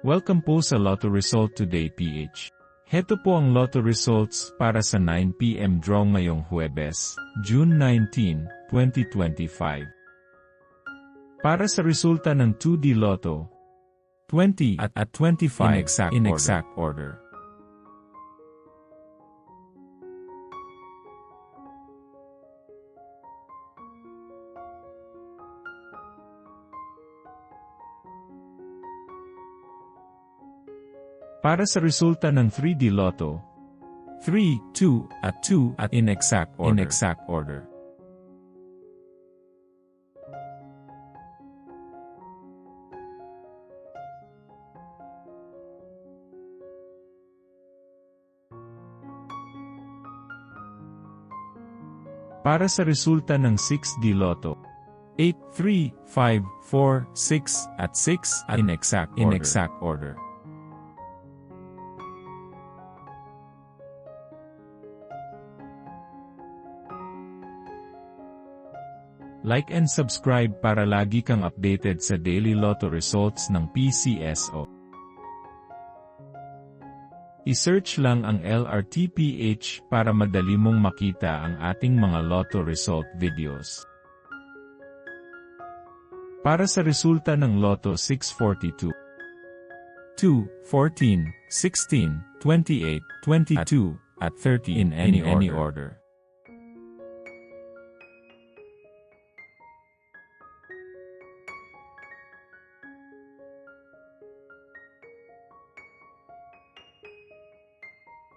Welcome po sa Lotto Result Today PH. Heto po ang Lotto Results para sa 9 PM draw ngayong Huwebes, June 19, 2025. Para sa resulta ng 2D Lotto, 20 at 25 in exact order. Para sa resulta ng 3D Lotto, 3, 2 at in exact order. Para sa resulta ng 6D Lotto, 8, 3, 5, 4, 6 at in exact order. Like and subscribe para lagi kang updated sa daily Lotto results ng PCSO. I-search lang ang LRTPH para madali mong makita ang ating mga Lotto result videos. Para sa resulta ng Lotto 642, 2, 14, 16, 28, 22, at 30 in any order.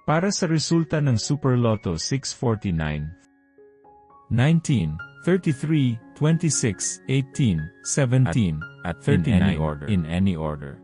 Para sa resulta ng Super Lotto 649, 19, 33, 26, 18, 17, at 39 in any order.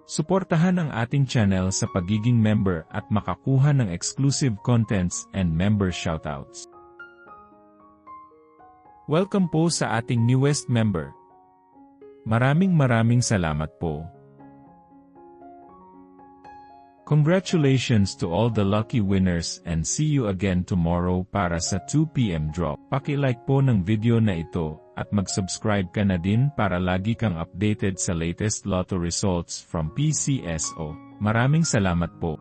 Suportahan ang ating channel sa pagiging member at makakuha ng exclusive contents and member shoutouts. Welcome po sa ating newest member. Maraming salamat po. Congratulations to all the lucky winners and see you again tomorrow para sa 2 PM draw. Paki-like po ng video na ito at mag-subscribe ka na din para lagi kang updated sa latest Lotto results from PCSO. Maraming salamat po.